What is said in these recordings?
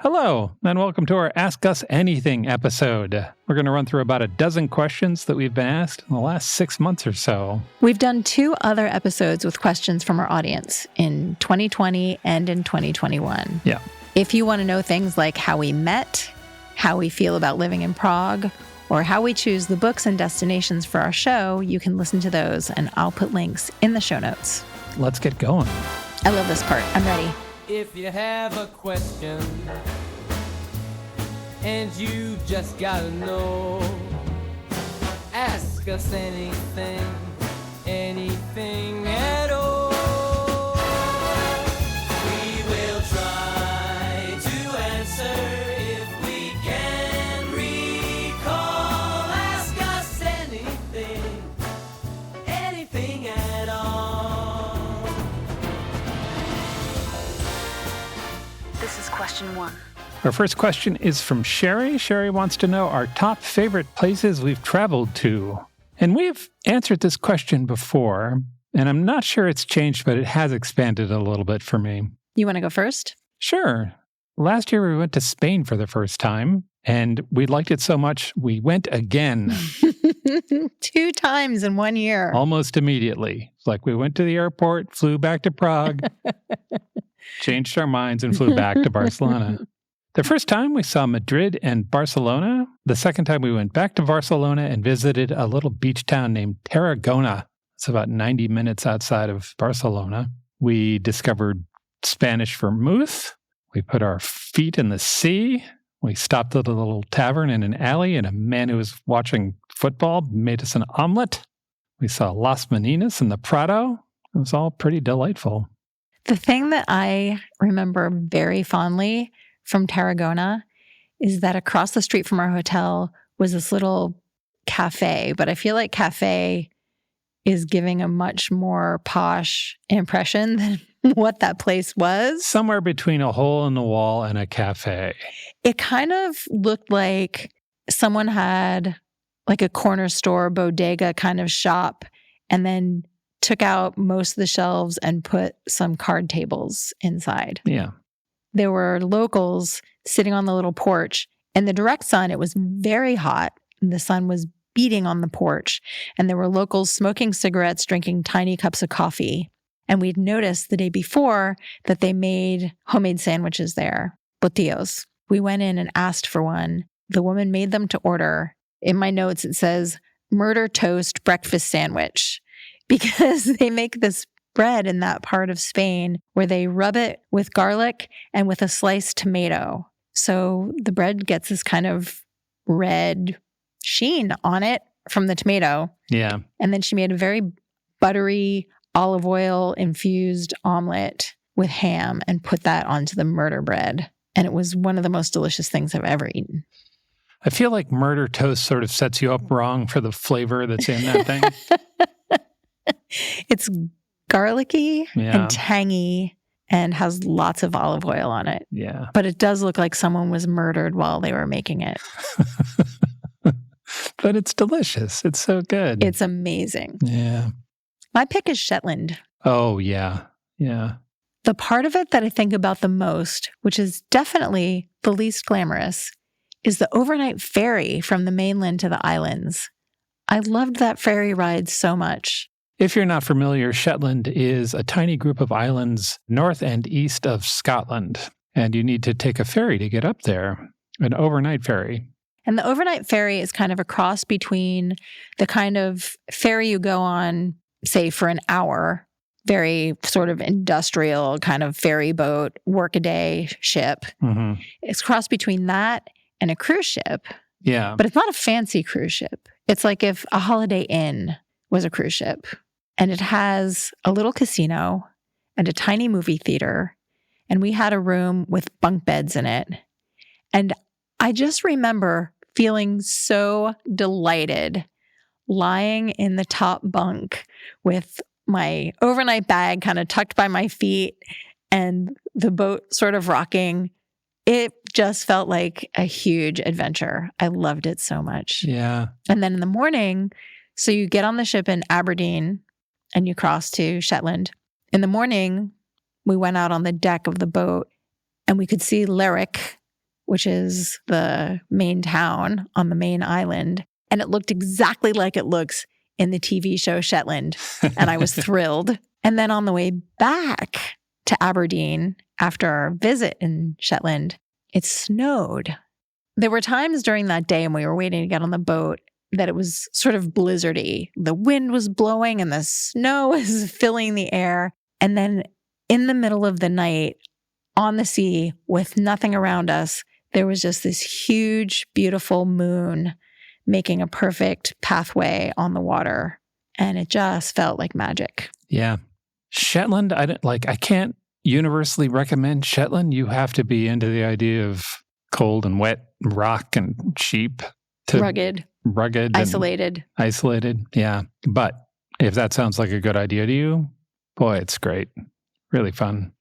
Hello, and welcome to our Ask Us Anything episode. We're going to run through about a dozen questions that we've been asked in the last 6 months or so. We've done 2 other episodes with questions from our audience in 2020 and in 2021. Yeah. If you want to know things like how we met, how we feel about living in Prague, or how we choose the books and destinations for our show, you can listen to those, and I'll put links in the show notes. Let's get going. I love this part. I'm ready. If you have a question and you just gotta know, ask us anything, anything at all. We will try to answer if we can recall. Ask us anything, anything at all. This is question 1. Our first question is from Sherry. Sherry wants to know our top favorite places we've traveled to. And we've answered this question before, and I'm not sure it's changed, but it has expanded a little bit for me. You want to go first? Sure. Last year we went to Spain for the first time, and we liked it so much we went again. 2 times in 1 year. Almost immediately. It's like we went to the airport, flew back to Prague, changed our minds, and flew back to Barcelona. The first time we saw Madrid and Barcelona. The second time we went back to Barcelona and visited a little beach town named Tarragona. It's about 90 minutes outside of Barcelona. We discovered Spanish vermouth. We put our feet in the sea. We stopped at a little tavern in an alley, and a man who was watching football made us an omelet. We saw Las Meninas and the Prado. It was all pretty delightful. The thing that I remember very fondly from Tarragona is that across the street from our hotel was this little cafe, but I feel like cafe is giving a much more posh impression than what that place was. Somewhere between a hole in the wall and a cafe. It kind of looked like someone had like a corner store bodega kind of shop and then took out most of the shelves and put some card tables inside. Yeah. There were locals sitting on the little porch. In the direct sun, it was very hot. And the sun was beating on the porch. And there were locals smoking cigarettes, drinking tiny cups of coffee. And we'd noticed the day before that they made homemade sandwiches there, botillos. We went in and asked for one. The woman made them to order. In my notes, it says, murder toast breakfast sandwich, because they make this bread in that part of Spain where they rub it with garlic and with a sliced tomato. So the bread gets this kind of red sheen on it from the tomato. Yeah. And then she made a very buttery olive oil infused omelet with ham and put that onto the murder bread. And it was one of the most delicious things I've ever eaten. I feel like murder toast sort of sets you up wrong for the flavor that's in that thing. It's garlicky Yeah. and tangy and has lots of olive oil on it. Yeah. But it does look like someone was murdered while they were making it. But it's delicious. It's so good. It's amazing. Yeah. My pick is Shetland. Oh, yeah. Yeah. The part of it that I think about the most, which is definitely the least glamorous, is the overnight ferry from the mainland to the islands. I loved that ferry ride so much. If you're not familiar, Shetland is a tiny group of islands north and east of Scotland, and you need to take a ferry to get up there, an overnight ferry. And the overnight ferry is kind of a cross between the kind of ferry you go on, say, for an hour, very sort of industrial kind of ferry boat, workaday ship. Mm-hmm. It's a cross between that and a cruise ship. Yeah. But it's not a fancy cruise ship. It's like if a Holiday Inn was a cruise ship. And it has a little casino and a tiny movie theater. And we had a room with bunk beds in it. And I just remember feeling so delighted lying in the top bunk with my overnight bag kind of tucked by my feet and the boat sort of rocking. It just felt like a huge adventure. I loved it so much. Yeah. And then in the morning, so you get on the ship in Aberdeen and you cross to Shetland. In the morning, we went out on the deck of the boat and we could see Lerwick, which is the main town on the main island. And it looked exactly like it looks in the TV show Shetland. And I was thrilled. And then on the way back to Aberdeen after our visit in Shetland, it snowed. There were times during that day when we were waiting to get on the boat that it was sort of blizzardy. The wind was blowing and the snow was filling the air. And then in the middle of the night on the sea with nothing around us, there was just this huge, beautiful moon making a perfect pathway on the water. And it just felt like magic. Yeah. Shetland, I can't universally recommend Shetland. You have to be into the idea of cold and wet and rock and sheep. Rugged. Isolated. Yeah. But if that sounds like a good idea to you, boy, it's great. Really fun.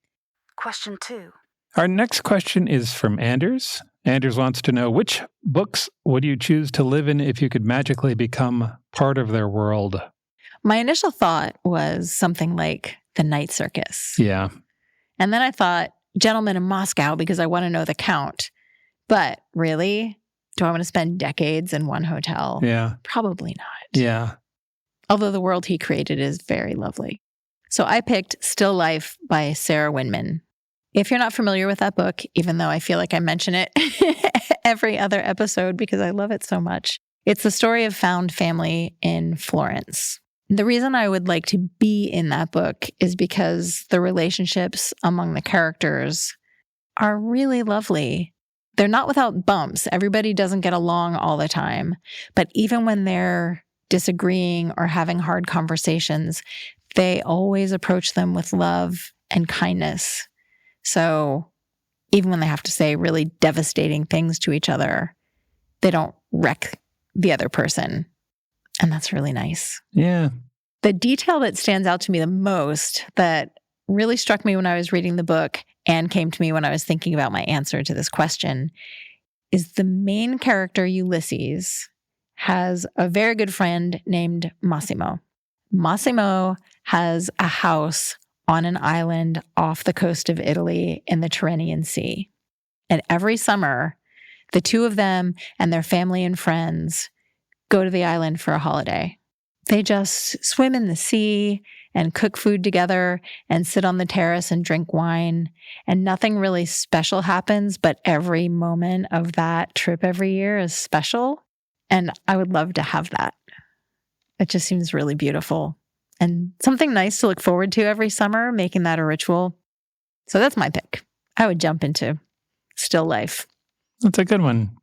Question 2. Our next question is from Anders. Anders wants to know, which books would you choose to live in if you could magically become part of their world? My initial thought was something like The Night Circus. Yeah. And then I thought Gentleman in Moscow because I want to know the count. But really, do I want to spend decades in one hotel? Yeah. Probably not. Yeah. Although the world he created is very lovely. So I picked Still Life by Sarah Winman. If you're not familiar with that book, even though I feel like I mention it every other episode because I love it so much, it's the story of found family in Florence. The reason I would like to be in that book is because the relationships among the characters are really lovely. They're not without bumps. Everybody doesn't get along all the time. But even when they're disagreeing or having hard conversations, they always approach them with love and kindness. So even when they have to say really devastating things to each other, they don't wreck the other person. And that's really nice. Yeah. The detail that stands out to me the most that really struck me when I was reading the book and came to me when I was thinking about my answer to this question is the main character, Ulysses, has a very good friend named Massimo. Massimo has a house on an island off the coast of Italy in the Tyrrhenian Sea. And every summer, the two of them and their family and friends go to the island for a holiday. They just swim in the sea and cook food together and sit on the terrace and drink wine. And nothing really special happens, but every moment of that trip every year is special. And I would love to have that. It just seems really beautiful. And something nice to look forward to every summer, making that a ritual. So that's my pick. I would jump into Still Life. That's a good one.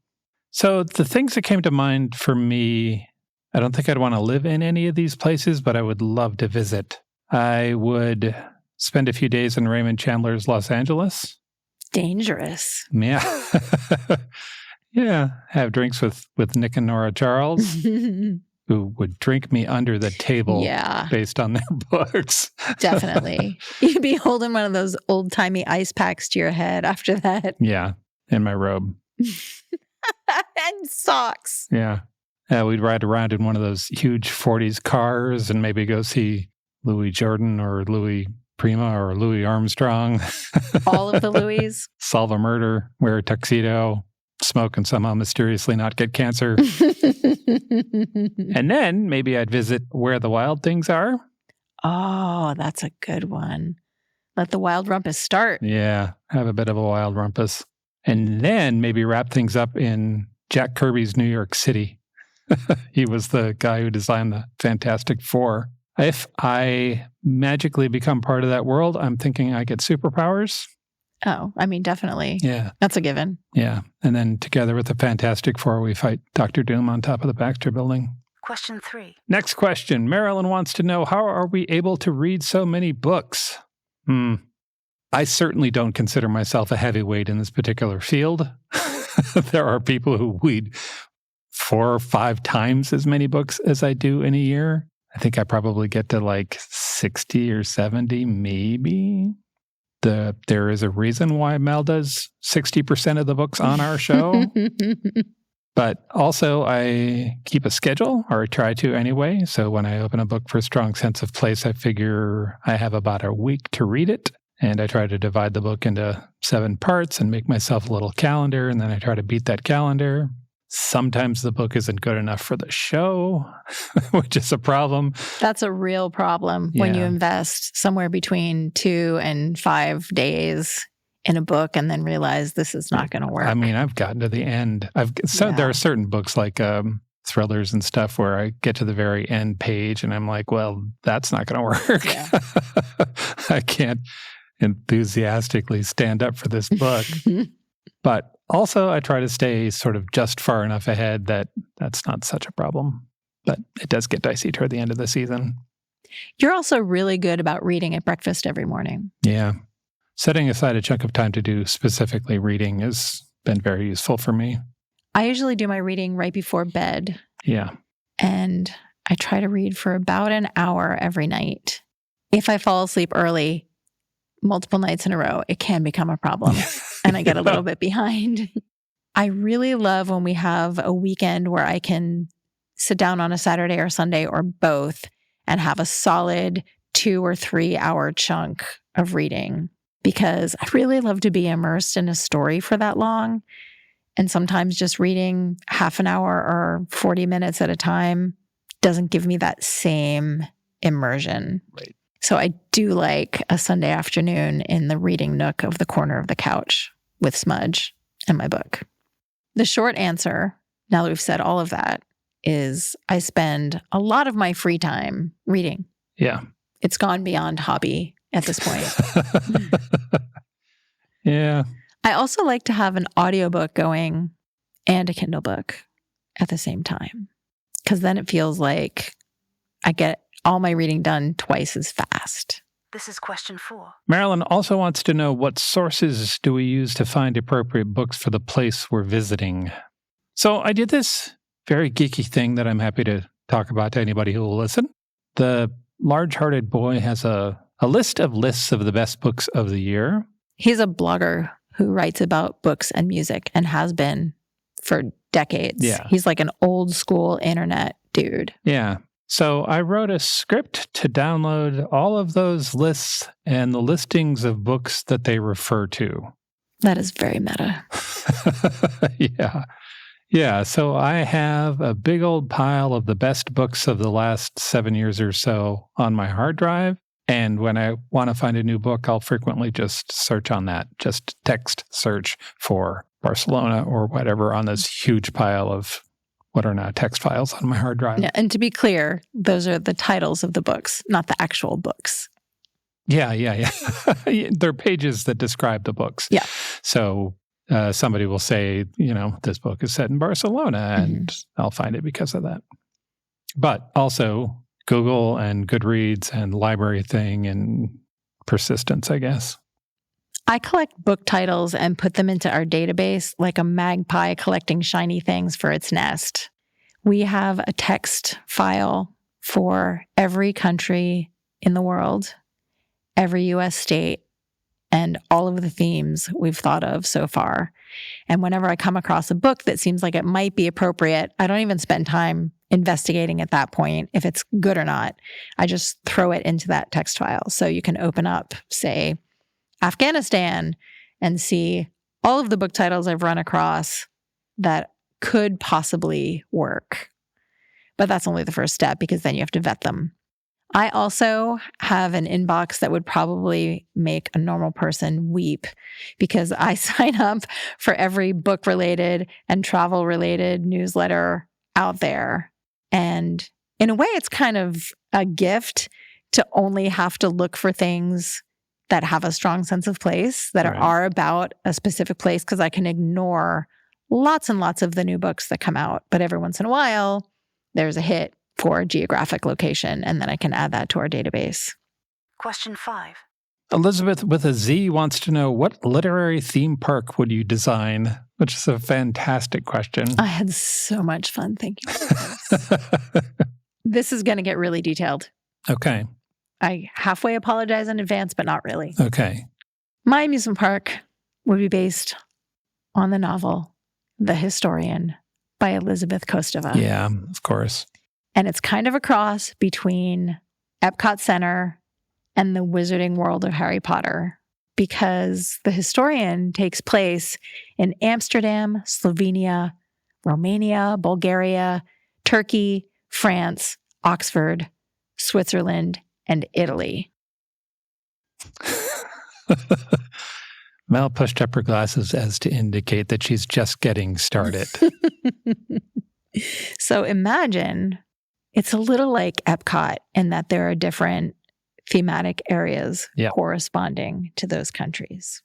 So the things that came to mind for me, I don't think I'd want to live in any of these places, but I would love to visit. I would spend a few days in Raymond Chandler's Los Angeles. Dangerous. Yeah. Yeah. Have drinks with Nick and Nora Charles. Who would drink me under the table based on their books. Definitely. You'd be holding one of those old-timey ice packs to your head after that. Yeah, in my robe. And socks. Yeah. We'd ride around in one of those huge 40s cars and maybe go see Louis Jordan or Louis Prima or Louis Armstrong. All of the Louis. Solve a murder, wear a tuxedo, smoke and somehow mysteriously not get cancer. And then maybe I'd visit Where the Wild Things Are. Oh, that's a good one. Let the wild rumpus start. Yeah, have a bit of a wild rumpus. And then maybe wrap things up in Jack Kirby's New York City. He was the guy who designed the Fantastic Four. If I magically become part of that world, I'm thinking I get superpowers. Oh, I mean, definitely. Yeah. That's a given. Yeah. And then together with the Fantastic Four, we fight Dr. Doom on top of the Baxter Building. Question 3. Next question. Marilyn wants to know, how are we able to read so many books? I certainly don't consider myself a heavyweight in this particular field. There are people who read 4 or 5 times as many books as I do in a year. I think I probably get to like 60 or 70, maybe. There is a reason why Mel does 60% of the books on our show. But also I keep a schedule, or I try to anyway. So when I open a book for Strong Sense of Place, I figure I have about a week to read it. And I try to divide the book into 7 parts and make myself a little calendar, and then I try to beat that calendar. Sometimes the book isn't good enough for the show, which is a problem. That's a real problem when you Yeah. invest somewhere between 2 and 5 days in a book and then realize this is not going to work. I mean, I've gotten to the end. Yeah. There are certain books like thrillers and stuff where I get to the very end page and I'm like, well, that's not going to work. Yeah. I can't enthusiastically stand up for this book. But also, I try to stay sort of just far enough ahead that that's not such a problem. But it does get dicey toward the end of the season. You're also really good about reading at breakfast every morning. Yeah. Setting aside a chunk of time to do specifically reading has been very useful for me. I usually do my reading right before bed, Yeah. and I try to read for about an hour every night. If I fall asleep early, multiple nights in a row, it can become a problem, and I get a little bit behind. I really love when we have a weekend where I can sit down on a Saturday or Sunday or both and have a solid 2 or 3 hour chunk of reading, because I really love to be immersed in a story for that long. And sometimes just reading half an hour or 40 minutes at a time doesn't give me that same immersion. Right. So I do like a Sunday afternoon in the reading nook of the corner of the couch with Smudge and my book. The short answer, now that we've said all of that, is I spend a lot of my free time reading. Yeah. It's gone beyond hobby at this point. Yeah. I also like to have an audiobook going and a Kindle book at the same time, because then it feels like I get all my reading done twice as fast. This is question 4. Marilyn also wants to know, what sources do we use to find appropriate books for the place we're visiting? So I did this very geeky thing that I'm happy to talk about to anybody who will listen. The Large-Hearted Boy has a list of lists of the best books of the year. He's a blogger who writes about books and music and has been for decades. Yeah. He's like an old school internet dude. Yeah. So I wrote a script to download all of those lists and the listings of books that they refer to. That is very meta. Yeah. Yeah. So I have a big old pile of the best books of the last 7 years or so on my hard drive. And when I want to find a new book, I'll frequently just search on that, just text search for Barcelona or whatever on this huge pile of what are now text files on my hard drive. Yeah, and to be clear, those are the titles of the books, not the actual books. Yeah. They're pages that describe the books. Yeah. So somebody will say, this book is set in Barcelona, and I'll find it because of that. But also Google and Goodreads and Library Thing and Persistence, I guess. I collect book titles and put them into our database like a magpie collecting shiny things for its nest. We have a text file for every country in the world, every U.S. state, and all of the themes we've thought of so far. And whenever I come across a book that seems like it might be appropriate, I don't even spend time investigating at that point if it's good or not. I just throw it into that text file. So you can open up, say, Afghanistan, and see all of the book titles I've run across that could possibly work. But that's only the first step, because then you have to vet them. I also have an inbox that would probably make a normal person weep, because I sign up for every book-related and travel-related newsletter out there. And in a way, it's kind of a gift to only have to look for things that have a strong sense of place, that Right. are about a specific place, because I can ignore lots and lots of the new books that come out. But every once in a while, there's a hit for a geographic location, and then I can add that to our database. Question 5. Elizabeth with a Z wants to know, what literary theme park would you design? Which is a fantastic question. I had so much fun thinking about this. This is going to get really detailed. Okay. I halfway apologize in advance, but not really. Okay. My amusement park would be based on the novel The Historian by Elizabeth Kostova. Yeah, of course. And it's kind of a cross between Epcot Center and the Wizarding World of Harry Potter. because the historian takes place in Amsterdam, Slovenia, Romania, Bulgaria, Turkey, France, Oxford, Switzerland, and Italy. Mel pushed up her glasses as to indicate that she's just getting started. So imagine it's a little like Epcot in that there are different thematic areas corresponding to those countries.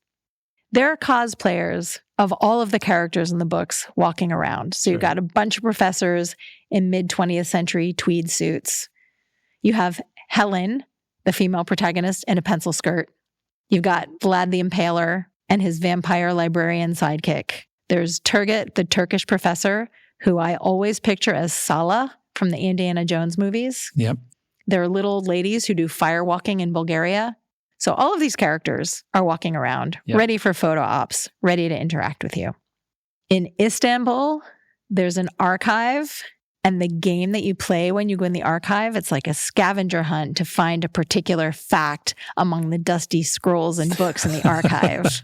There are cosplayers of all of the characters in the books walking around. So you've got a bunch of professors in mid-20th century tweed suits. You have Helen, the female protagonist, in a pencil skirt. You've got Vlad the Impaler and his vampire librarian sidekick. There's Turgut, the Turkish professor, who I always picture as Sala from the Indiana Jones movies. Yep. There are little ladies who do fire walking in Bulgaria. So all of these characters are walking around, ready for photo ops, ready to interact with you. In Istanbul, there's an archive, and the game that you play when you go in the archive, it's like a scavenger hunt to find a particular fact among the dusty scrolls and books in the archive.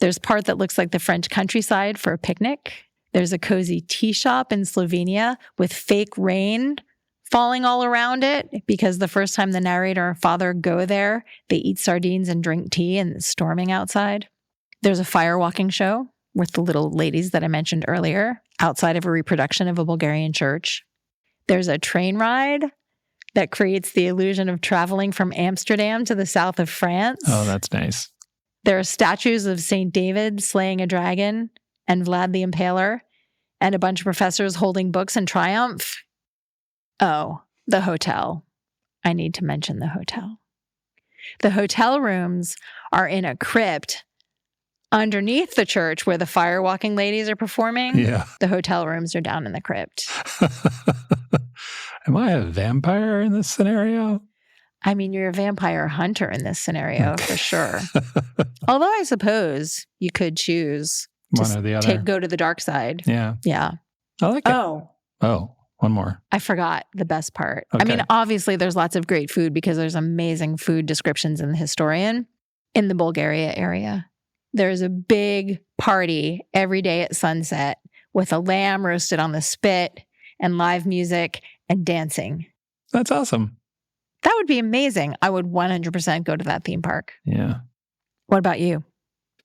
There's part that looks like the French countryside for a picnic. There's a cozy tea shop in Slovenia with fake rain falling all around it, because the first time the narrator and father go there, they eat sardines and drink tea and it's storming outside. There's a fire walking show with the little ladies that I mentioned earlier outside of a reproduction of a Bulgarian church. There's a train ride that creates the illusion of traveling from Amsterdam to the south of France. Oh, that's nice. There are statues of St. David slaying a dragon and Vlad the Impaler and a bunch of professors holding books in triumph. Oh, the hotel. I need to mention the hotel. The hotel rooms are in a crypt underneath the church where the fire walking ladies are performing. Yeah. The hotel rooms are down in the crypt. Am I a vampire in this scenario? I mean, you're a vampire hunter in this scenario for sure. Although I suppose you could choose to One or the other. go to the dark side. Yeah. Yeah. I like it. Oh, one more. I forgot the best part. Okay. I mean, obviously there's lots of great food because there's amazing food descriptions in the historian in the Bulgaria area. There's a big party every day at sunset with a lamb roasted on the spit and live music and dancing. That's awesome. That would be amazing. I would 100% go to that theme park. Yeah. What about you?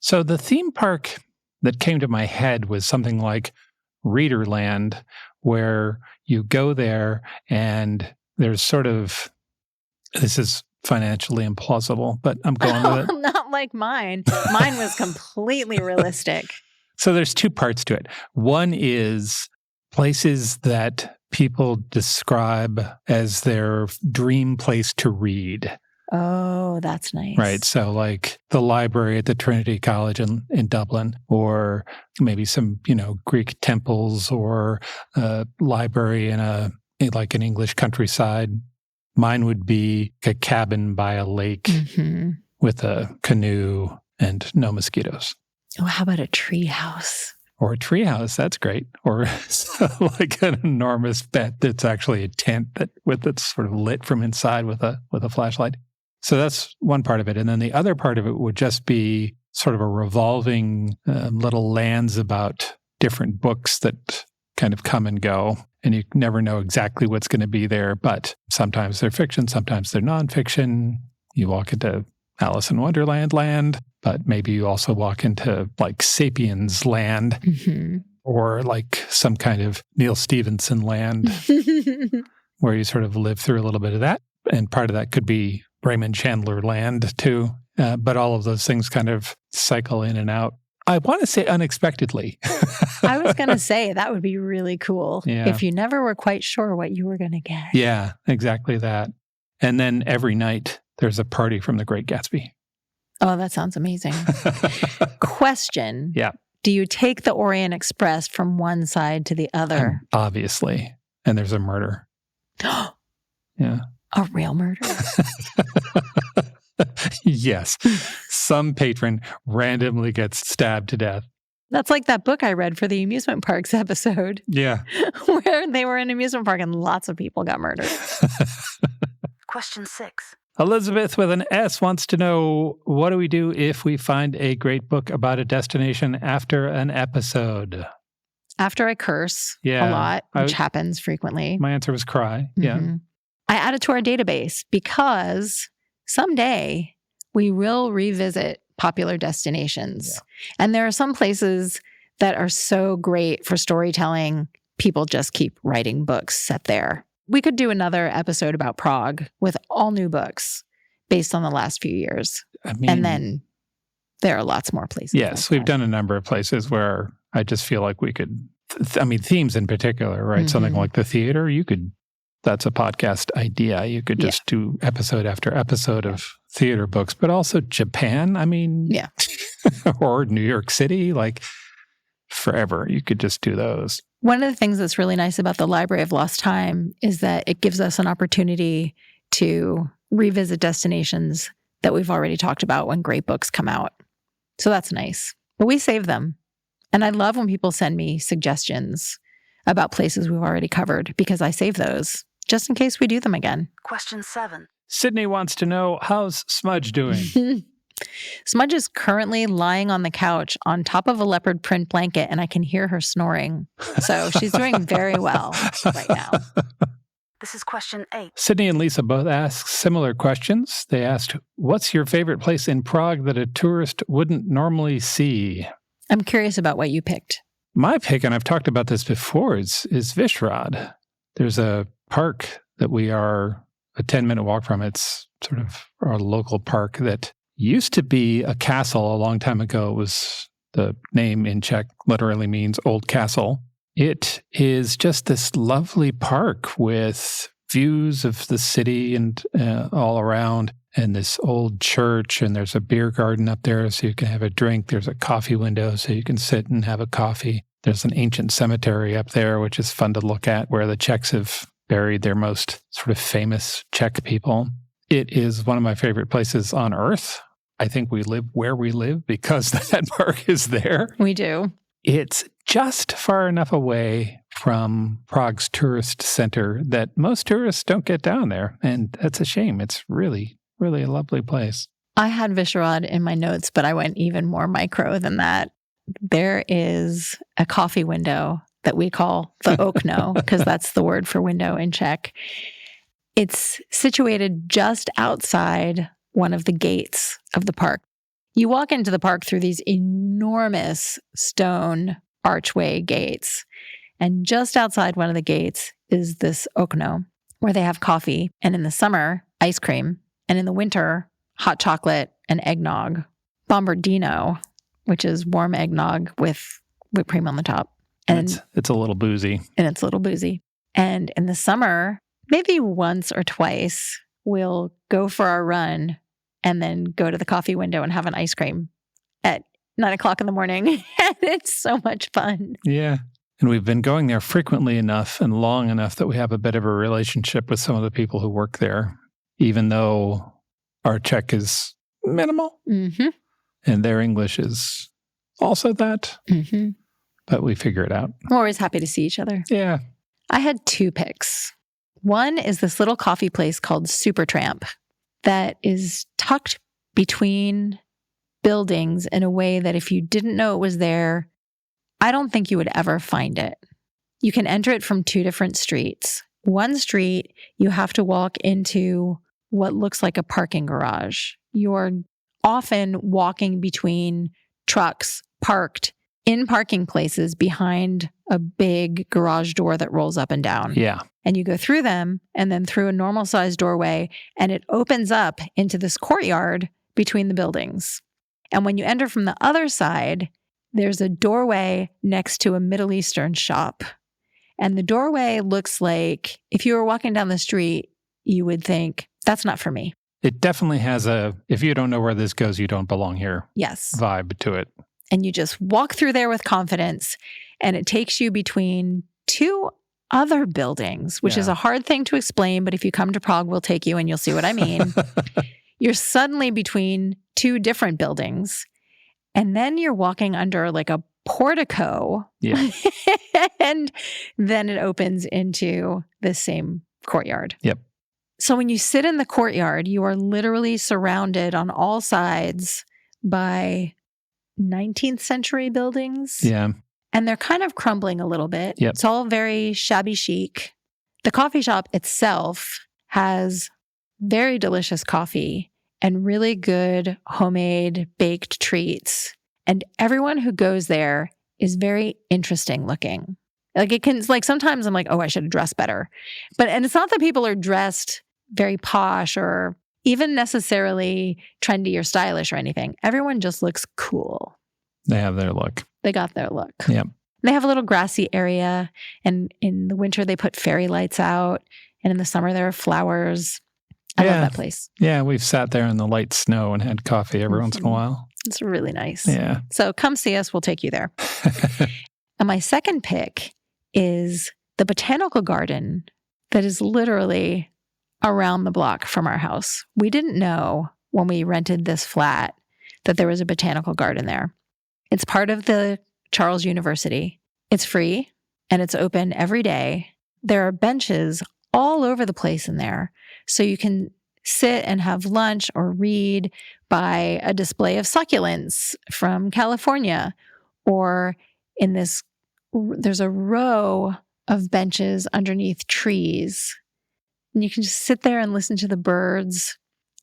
So the theme park that came to my head was something like Readerland, where you go there and there's sort of, this is financially implausible, but I'm going with it. Not like mine. Mine was completely realistic. So there's two parts to it. One is places that people describe as their dream place to read. Oh, that's nice. Right. So like the library at the Trinity College in Dublin, or maybe some, Greek temples, or a library in like an English countryside. Mine would be a cabin by a lake with a canoe and no mosquitoes. Oh, how about a tree house? Or a treehouse, that's great. Or like an enormous bed that's actually a tent that's sort of lit from inside with a flashlight. So that's one part of it. And then the other part of it would just be sort of a revolving little lands about different books that kind of come and go. And you never know exactly what's going to be there. But sometimes they're fiction, sometimes they're nonfiction. You walk into Alice in Wonderland land, but maybe you also walk into like Sapiens land, or like some kind of Neil Stevenson land where you sort of live through a little bit of that. And part of that could be Raymond Chandler land too. But all of those things kind of cycle in and out. I want to say unexpectedly. I was going to say that would be really cool if you never were quite sure what you were going to get. Yeah, exactly that. And then every night there's a party from The Great Gatsby. Oh, that sounds amazing. Question. Yeah. Do you take the Orient Express from one side to the other? Obviously. And there's a murder. Yeah. A real murder? Yes. Some patron randomly gets stabbed to death. That's like that book I read for the amusement parks episode. Yeah. Where they were in an amusement park and lots of people got murdered. Question 6. Elizabeth with an S wants to know, what do we do if we find a great book about a destination after an episode? After I curse a Yeah, lot, which happens frequently. My answer was cry. Yeah. Mhm. I add it to our database because someday we will revisit popular destinations. Yeah. And there are some places that are so great for storytelling, people just keep writing books set there. We could do another episode about Prague with all new books based on the last few years. I mean, And then there are lots more places. yes, we've done a number of places where I just feel like we could, themes in particular, right? Something like the theater, that's a podcast idea. You could just do episode after episode of theater books, but also Japan. Or New York City, like forever. You could just do those. One of the things that's really nice about the Library of Lost Time is that it gives us an opportunity to revisit destinations that we've already talked about when great books come out. So that's nice. But we save them. And I love when people send me suggestions about places we've already covered because I save those just in case we do them again. Question 7. Sydney wants to know, how's Smudge doing? Smudge is currently lying on the couch on top of a leopard print blanket, and I can hear her snoring. So she's doing very well right now. This is question 8. Sydney and Lisa both asked similar questions. They asked, what's your favorite place in Prague that a tourist wouldn't normally see? I'm curious about what you picked. My pick, and I've talked about this before, is Vishrad. There's a park that we are a 10-minute walk from. It's sort of our local park that used to be a castle a long time ago. It was, the name in Czech literally means old castle. It is just this lovely park with views of the city and all around, and this old church, and there's a beer garden up there so you can have a drink. There's a coffee window so you can sit and have a coffee. There's an ancient cemetery up there, which is fun to look at, where the Czechs have buried their most sort of famous Czech people. It is one of my favorite places on earth. I think we live where we live because that park is there. We do. It's just far enough away from Prague's tourist center that most tourists don't get down there. And that's a shame. It's really, really a lovely place. I had Vishrad in my notes, but I went even more micro than that. There is a coffee window that we call the okno, because that's the word for window in Czech. It's situated just outside one of the gates of the park. You walk into the park through these enormous stone archway gates, and just outside one of the gates is this okno where they have coffee, and in the summer, ice cream, and in the winter, hot chocolate and eggnog. Bombardino, which is warm eggnog with whipped cream on the top. And it's a little boozy. And it's a little boozy. And in the summer, maybe once or twice, we'll go for our run and then go to the coffee window and have an ice cream at 9:00 in the morning. And it's so much fun. Yeah. And we've been going there frequently enough and long enough that we have a bit of a relationship with some of the people who work there, even though our Czech is minimal Mm-hmm. and their English is also that. Mm-hmm. But we figure it out. We're always happy to see each other. Yeah. I had 2 picks. One is this little coffee place called Supertramp that is tucked between buildings in a way that if you didn't know it was there, I don't think you would ever find it. You can enter it from 2 different streets. One street, you have to walk into what looks like a parking garage. You're often walking between trucks parked in parking places behind a big garage door that rolls up and down. Yeah. And you go through them and then through a normal sized doorway, and it opens up into this courtyard between the buildings. And when you enter from the other side, there's a doorway next to a Middle Eastern shop. And the doorway looks like, if you were walking down the street, you would think, that's not for me. It definitely has a, if you don't know where this goes, you don't belong here Yes. vibe to it. And you just walk through there with confidence, and it takes you between 2 other buildings, which is Yeah. a hard thing to explain, but if you come to Prague, we'll take you and you'll see what I mean. You're suddenly between 2 different buildings, and then you're walking under like a portico. Yeah. And then it opens into the same courtyard. Yep. So when you sit in the courtyard, you are literally surrounded on all sides by 19th century buildings. Yeah. And they're kind of crumbling a little bit. Yep. It's all very shabby chic. The coffee shop itself has very delicious coffee and really good homemade baked treats. And everyone who goes there is very interesting looking. Like sometimes I'm like, oh, I should have dressed better. And it's not that people are dressed very posh or even necessarily trendy or stylish or anything. Everyone just looks cool. They have their look. They got their look. Yep. They have a little grassy area, and in the winter they put fairy lights out, and in the summer there are flowers. I love that place. Yeah, we've sat there in the light snow and had coffee every once in a while. It's really nice. Yeah. So come see us. We'll take you there. And my second pick is the botanical garden that is literally around the block from our house. We didn't know when we rented this flat that there was a botanical garden there. It's part of the Charles University. It's free and it's open every day. There are benches all over the place in there. So you can sit and have lunch or read by a display of succulents from California. Or there's a row of benches underneath trees. And you can just sit there and listen to the birds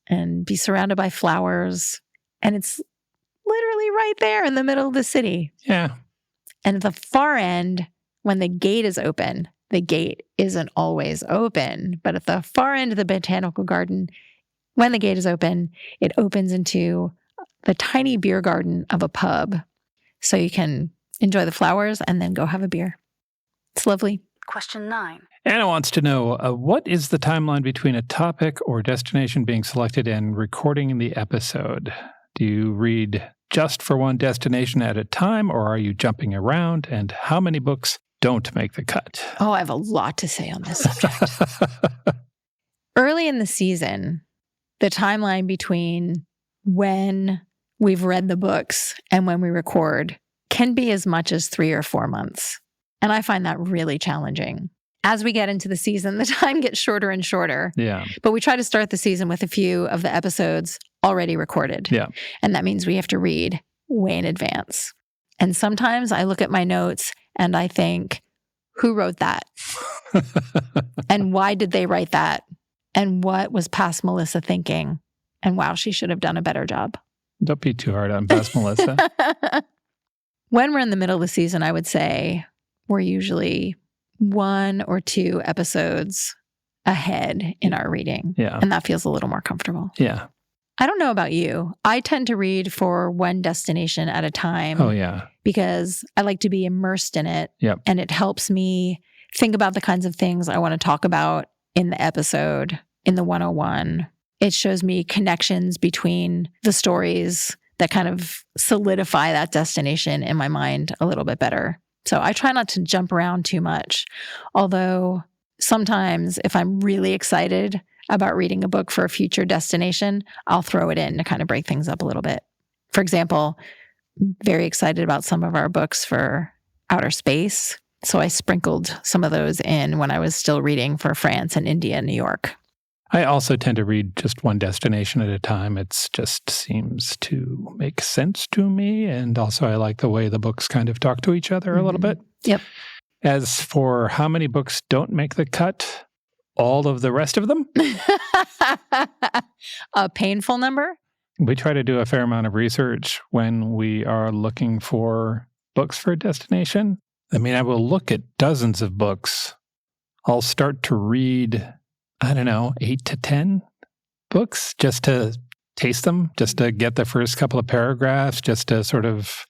and be surrounded by flowers. And it's literally right there in the middle of the city. Yeah. And at the far end, when the gate is open, the gate isn't always open, but at the far end of the botanical garden, when the gate is open, it opens into the tiny beer garden of a pub. So you can enjoy the flowers and then go have a beer. It's lovely. Question 9. Anna wants to know, what is the timeline between a topic or destination being selected and recording the episode? Do you read just for one destination at a time, or are you jumping around? And how many books don't make the cut? Oh, I have a lot to say on this subject. Early in the season, the timeline between when we've read the books and when we record can be as much as 3 or 4 months. And I find that really challenging. As we get into the season, the time gets shorter and shorter. Yeah. But we try to start the season with a few of the episodes already recorded. Yeah. And that means we have to read way in advance. And sometimes I look at my notes and I think, who wrote that? And why did they write that? And what was past Melissa thinking? And wow, she should have done a better job. Don't be too hard on past Melissa. When we're in the middle of the season, I would say we're usually 1 or 2 episodes ahead in our reading. Yeah. And that feels a little more comfortable. Yeah. I don't know about you. I tend to read for one destination at a time. Oh, yeah. Because I like to be immersed in it. Yep. And it helps me think about the kinds of things I want to talk about in the episode, in the 101. It shows me connections between the stories that kind of solidify that destination in my mind a little bit better. So I try not to jump around too much. Although sometimes if I'm really excited about reading a book for a future destination, I'll throw it in to kind of break things up a little bit. For example, very excited about some of our books for outer space. So I sprinkled some of those in when I was still reading for France and India and New York. I also tend to read just one destination at a time. It just seems to make sense to me. And also I like the way the books kind of talk to each other a little bit. Yep. As for how many books don't make the cut, all of the rest of them. A painful number? We try to do a fair amount of research when we are looking for books for a destination. I mean, I will look at dozens of books. I'll start to read, 8 to 10 books just to taste them, just to get the first couple of paragraphs, just to sort of,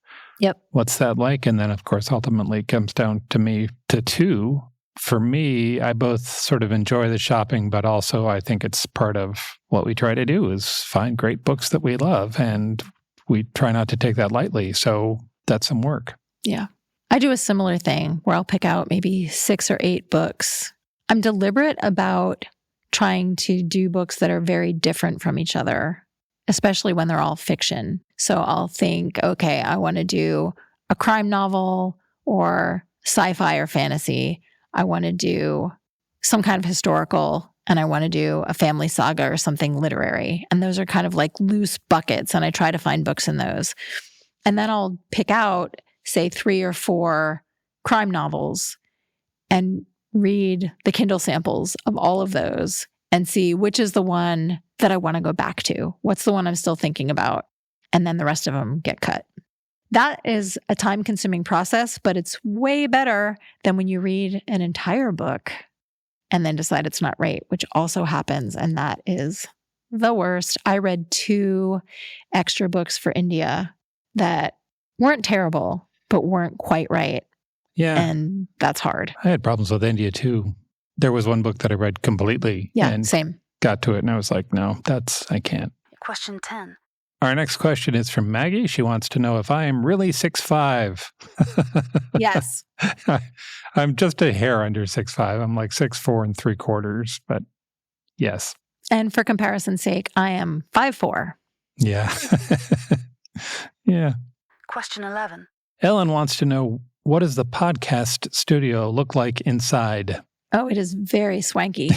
what's that like? And then, of course, ultimately it comes down to me to 2. For me, I both sort of enjoy the shopping, but also I think it's part of what we try to do is find great books that we love, and we try not to take that lightly. So that's some work. Yeah. I do a similar thing where I'll pick out maybe 6 or 8 books. I'm deliberate about trying to do books that are very different from each other, especially when they're all fiction. So I'll think, okay, I want to do a crime novel or sci-fi or fantasy. I want to do some kind of historical and I want to do a family saga or something literary. And those are kind of like loose buckets, and I try to find books in those. And then I'll pick out, say, 3 or 4 crime novels and read the Kindle samples of all of those and see which is the one that I want to go back to. What's the one I'm still thinking about? And then the rest of them get cut. That is a time-consuming process, but it's way better than when you read an entire book and then decide it's not right, which also happens, and that is the worst. I read 2 extra books for India that weren't terrible, but weren't quite right. Yeah. And that's hard. I had problems with India too. There was one book that I read completely. Yeah, and same. got to it and I was like, no, I can't. Question 10. Our next question is from Maggie. She wants to know if I am really 6'5". Yes. I'm just a hair under 6'5". I'm like 6'4 3/4", but yes. And for comparison's sake, I am 5'4". Yeah. Yeah. Question 11. Ellen wants to know, what does the podcast studio look like inside? Oh, it is very swanky.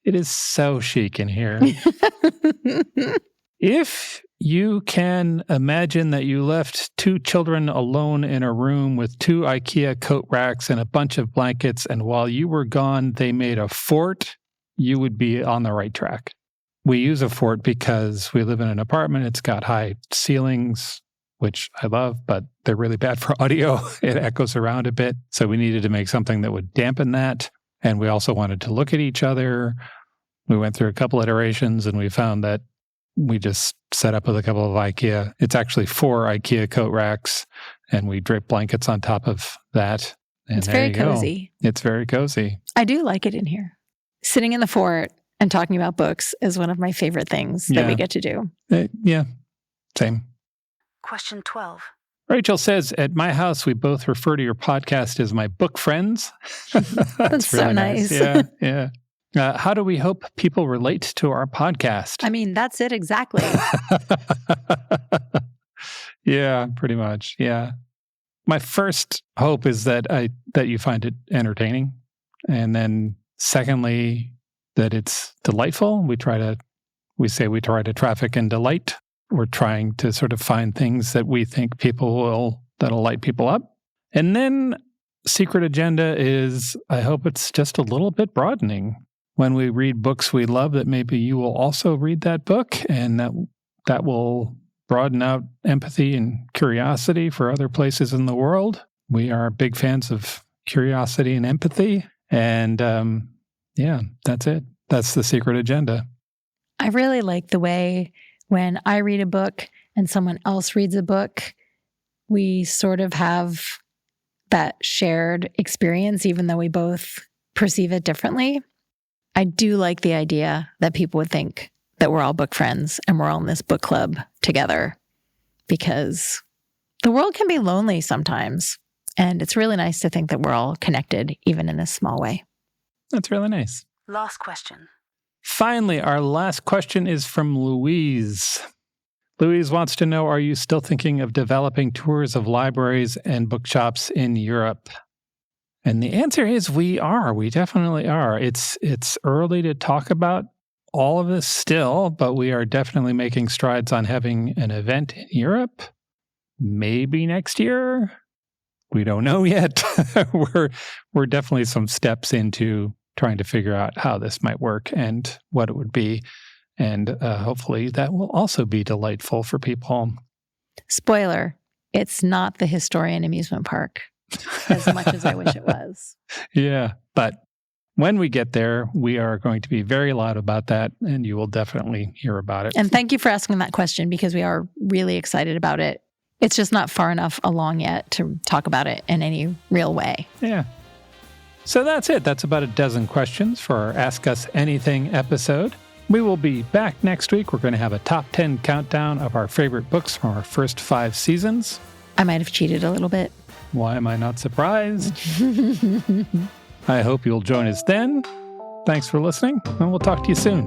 It is so chic in here. If you can imagine that you left 2 children alone in a room with 2 IKEA coat racks and a bunch of blankets, and while you were gone, they made a fort, you would be on the right track. We use a fort because we live in an apartment. It's got high ceilings, which I love, but they're really bad for audio. It echoes around a bit. So we needed to make something that would dampen that. And we also wanted to look at each other. We went through a couple iterations and we found that we just set up with a couple of IKEA. It's actually 4 IKEA coat racks, and we drape blankets on top of that. And It's there very you go. cozy. It's very cozy. I do like it in here. Sitting in the fort and talking about books is one of my favorite things that we Yeah. get to do. Yeah, same. Question 12. Rachel says, at my house, we both refer to your podcast as my book friends. That's so really nice. Yeah, yeah. How do we hope people relate to our podcast? I mean, that's it exactly. Yeah, pretty much. Yeah. My first hope is that you find it entertaining. And then secondly, that it's delightful. We try to traffic in delight. We're trying to sort of find things that we think that'll light people up. And then secret agenda is, I hope it's just a little bit broadening. When we read books we love, that maybe you will also read that book, and that will broaden out empathy and curiosity for other places in the world. We are big fans of curiosity and empathy. And yeah, that's it. That's the secret agenda. I really like the way when I read a book and someone else reads a book, we sort of have that shared experience, even though we both perceive it differently. I do like the idea that people would think that we're all book friends and we're all in this book club together, because the world can be lonely sometimes. And it's really nice to think that we're all connected, even in a small way. That's really nice. Last question. Finally, our last question is from Louise. Louise wants to know, are you still thinking of developing tours of libraries and bookshops in Europe? And the answer is we are. We definitely are. It's early to talk about all of this still, but we are definitely making strides on having an event in Europe. Maybe next year. We don't know yet. We're definitely some steps into trying to figure out how this might work and what it would be. And hopefully that will also be delightful for people. Spoiler, it's not the Historian Amusement Park, as much as I wish it was. Yeah, but when we get there, we are going to be very loud about that, and you will definitely hear about it. And thank you for asking that question, because we are really excited about it. It's just not far enough along yet to talk about it in any real way. Yeah. So that's it. That's about a dozen questions for our Ask Us Anything episode. We will be back next week. We're going to have a top 10 countdown of our favorite books from our first 5 seasons. I might have cheated a little bit. Why am I not surprised? I hope you'll join us then. Thanks for listening, and we'll talk to you soon.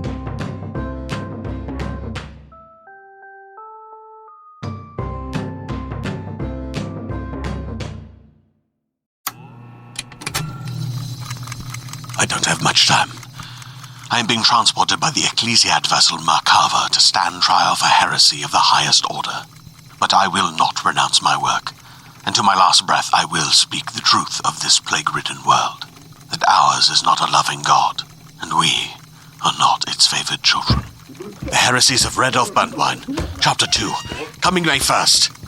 I don't have much time. I am being transported by the Ecclesiad vessel Merkava to stand trial for heresy of the highest order. But I will not renounce my work, and to my last breath I will speak the truth of this plague-ridden world, that ours is not a loving God, and we are not its favored children. The Heresies of Red Elf Burnt Wine, Chapter 2, coming May 1st.